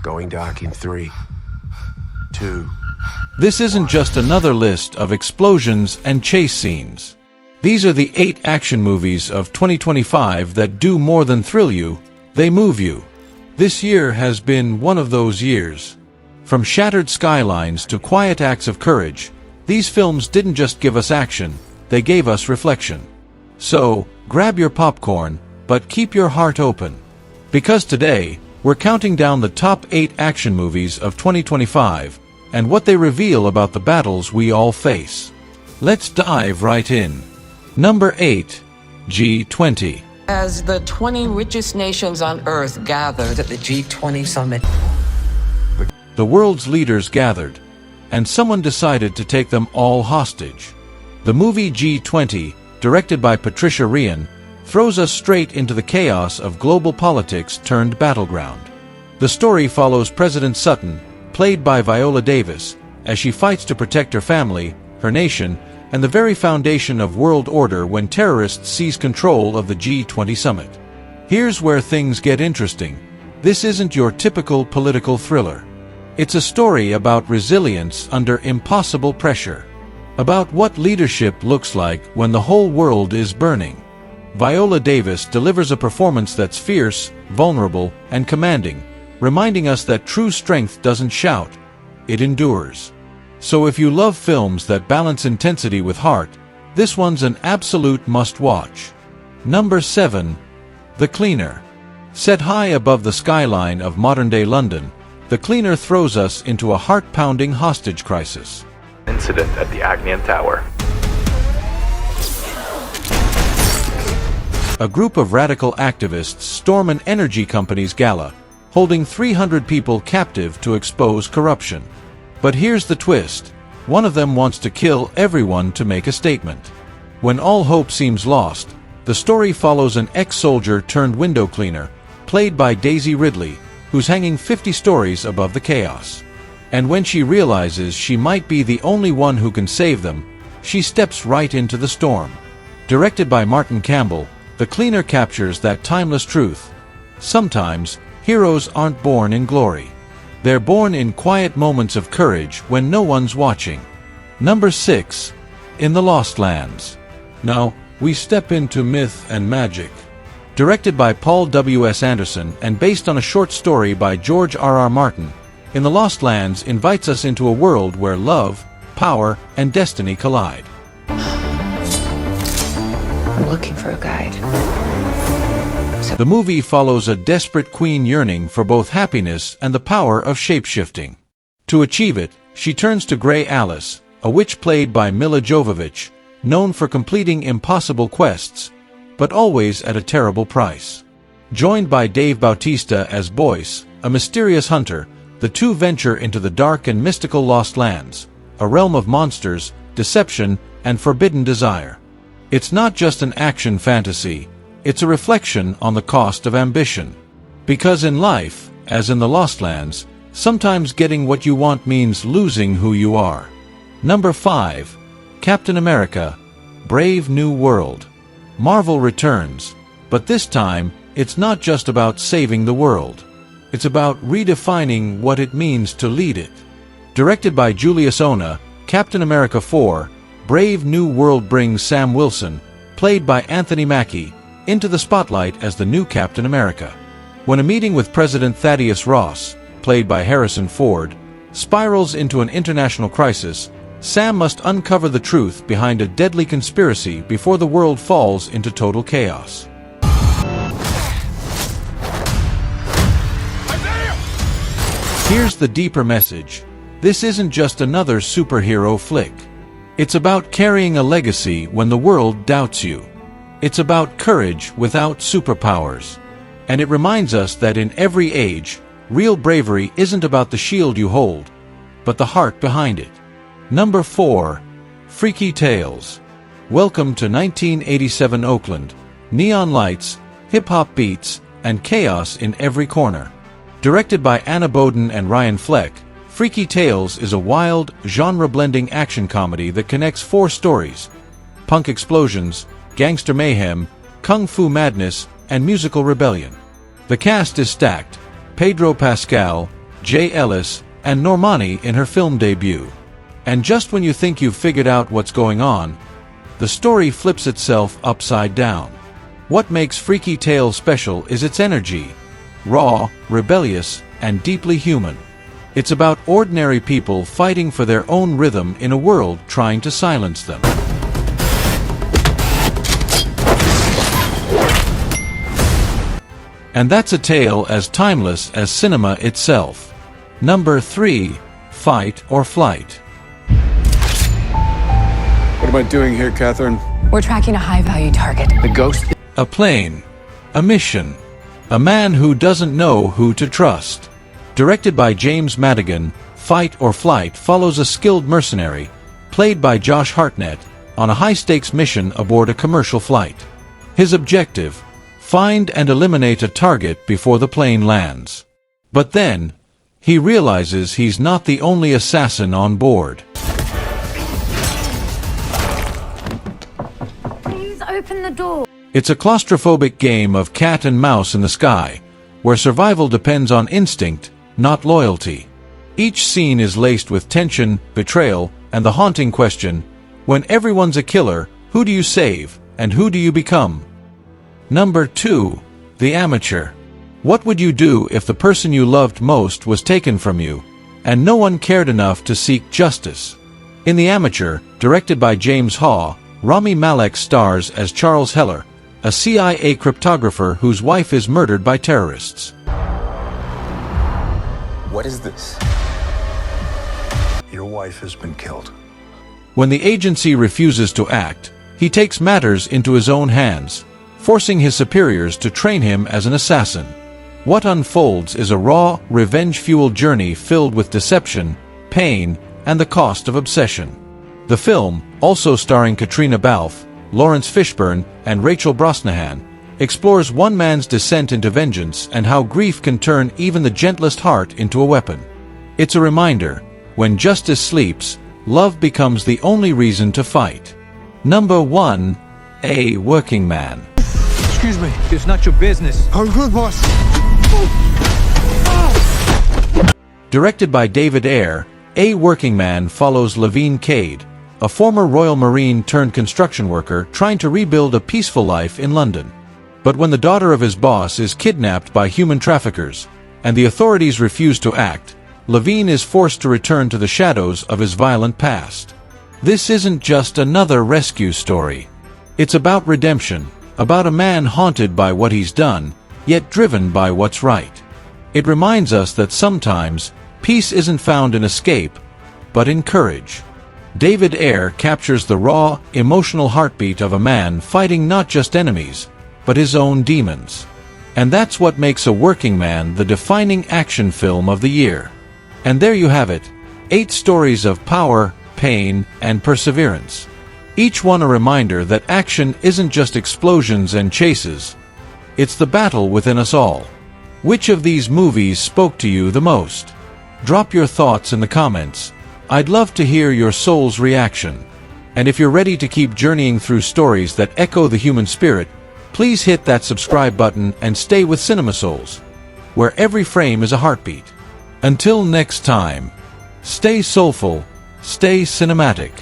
Going dark in 3, 2. This isn't just another list of explosions and chase scenes. These are the 8 action movies of 2025 that do more than thrill you, they move you. This year has been one of those years. From shattered skylines to quiet acts of courage, these films didn't just give us action, they gave us reflection. So, grab your popcorn, but keep your heart open. Because today, we're counting down the top 8 action movies of 2025, and what they reveal about the battles we all face. Let's dive right in. Number 8. G20. As the 20 richest nations on Earth gathered at the G20 summit, The world's leaders gathered, and someone decided to take them all hostage. The movie G20, directed by Patricia Ryan, throws us straight into the chaos of global politics turned battleground. The story follows President Sutton, played by Viola Davis, as she fights to protect her family, her nation, and the very foundation of world order when terrorists seize control of the G20 summit. Here's where things get interesting. This isn't your typical political thriller. It's a story about resilience under impossible pressure. About what leadership looks like when the whole world is burning. Viola Davis delivers a performance that's fierce, vulnerable, and commanding, reminding us that true strength doesn't shout, it endures. So if you love films that balance intensity with heart, this one's an absolute must-watch. Number 7. The Cleaner. Set high above the skyline of modern-day London, The Cleaner throws us into a heart-pounding hostage crisis. Incident at the Agnian Tower. A group of radical activists storm an energy company's gala, holding 300 people captive to expose corruption. But here's the twist. One of them wants to kill everyone to make a statement. When all hope seems lost, the story follows an ex-soldier turned window cleaner, played by Daisy Ridley, who's hanging 50 stories above the chaos. And when she realizes she might be the only one who can save them, she steps right into the storm. Directed by Martin Campbell, The Cleaner captures that timeless truth. Sometimes, heroes aren't born in glory. They're born in quiet moments of courage when no one's watching. Number 6. In the Lost Lands. Now, we step into myth and magic. Directed by Paul W. S. Anderson and based on a short story by George R. R. Martin, In the Lost Lands invites us into a world where love, power, and destiny collide. I'm looking for a guide. The movie follows a desperate queen yearning for both happiness and the power of shape-shifting. To achieve it, she turns to Grey Alice, a witch played by Milla Jovovich, known for completing impossible quests, but always at a terrible price. Joined by Dave Bautista as Boyce, a mysterious hunter, the two venture into the dark and mystical Lost Lands, a realm of monsters, deception, and forbidden desire. It's not just an action fantasy, it's a reflection on the cost of ambition. Because in life, as in the Lost Lands, sometimes getting what you want means losing who you are. Number 5. Captain America: Brave New World. Marvel returns, but this time, it's not just about saving the world. It's about redefining what it means to lead it. Directed by Julius Ona, Captain America 4: Brave New World brings Sam Wilson, played by Anthony Mackie, into the spotlight as the new Captain America. When a meeting with President Thaddeus Ross, played by Harrison Ford, spirals into an international crisis, Sam must uncover the truth behind a deadly conspiracy before the world falls into total chaos. Here's the deeper message. This isn't just another superhero flick. It's about carrying a legacy when the world doubts you. It's about courage without superpowers. And it reminds us that in every age, real bravery isn't about the shield you hold, but the heart behind it. Number 4. Freaky Tales. Welcome to 1987 Oakland. Neon lights, hip-hop beats, and chaos in every corner. Directed by Anna Boden and Ryan Fleck, Freaky Tales is a wild, genre-blending action comedy that connects 4 stories: punk explosions, gangster mayhem, kung fu madness, and musical rebellion. The cast is stacked: Pedro Pascal, Jay Ellis, and Normani in her film debut. And just when you think you've figured out what's going on, the story flips itself upside down. What makes Freaky Tale special is its energy. Raw, rebellious, and deeply human. It's about ordinary people fighting for their own rhythm in a world trying to silence them. And that's a tale as timeless as cinema itself. Number 3. Fight or Flight. What am I doing here, Catherine? We're tracking a high-value target. The ghost? A plane. A mission. A man who doesn't know who to trust. Directed by James Madigan, Fight or Flight follows a skilled mercenary, played by Josh Hartnett, on a high-stakes mission aboard a commercial flight. His objective: find and eliminate a target before the plane lands. But then, he realizes he's not the only assassin on board. Please open the door. It's a claustrophobic game of cat and mouse in the sky, where survival depends on instinct, not loyalty. Each scene is laced with tension, betrayal, and the haunting question: when everyone's a killer, who do you save, and who do you become? Number 2. The Amateur. What would you do if the person you loved most was taken from you, and no one cared enough to seek justice? In The Amateur, directed by James Haw, Rami Malek stars as Charles Heller, a CIA cryptographer whose wife is murdered by terrorists. What is this? Your wife has been killed. When the agency refuses to act, he takes matters into his own hands, forcing his superiors to train him as an assassin. What unfolds is a raw, revenge-fueled journey filled with deception, pain, and the cost of obsession. The film, also starring Katrina Balfe, Lawrence Fishburne, and Rachel Brosnahan, explores one man's descent into vengeance and how grief can turn even the gentlest heart into a weapon. It's a reminder: when justice sleeps, love becomes the only reason to fight. Number 1. A Working Man. Excuse me, it's not your business. I'm good, boss. Directed by David Ayer, A Working Man follows Levine Cade, a former Royal Marine turned construction worker trying to rebuild a peaceful life in London. But when the daughter of his boss is kidnapped by human traffickers, and the authorities refuse to act, Levine is forced to return to the shadows of his violent past. This isn't just another rescue story. It's about redemption, about a man haunted by what he's done, yet driven by what's right. It reminds us that sometimes, peace isn't found in escape, but in courage. David Ayer captures the raw, emotional heartbeat of a man fighting not just enemies, but his own demons. And that's what makes A Working Man the defining action film of the year. And there you have it, 8 stories of power, pain, and perseverance. Each one a reminder that action isn't just explosions and chases. It's the battle within us all. Which of these movies spoke to you the most? Drop your thoughts in the comments. I'd love to hear your soul's reaction. And if you're ready to keep journeying through stories that echo the human spirit, please hit that subscribe button and stay with CinemaSouls, where every frame is a heartbeat. Until next time, stay soulful, stay cinematic.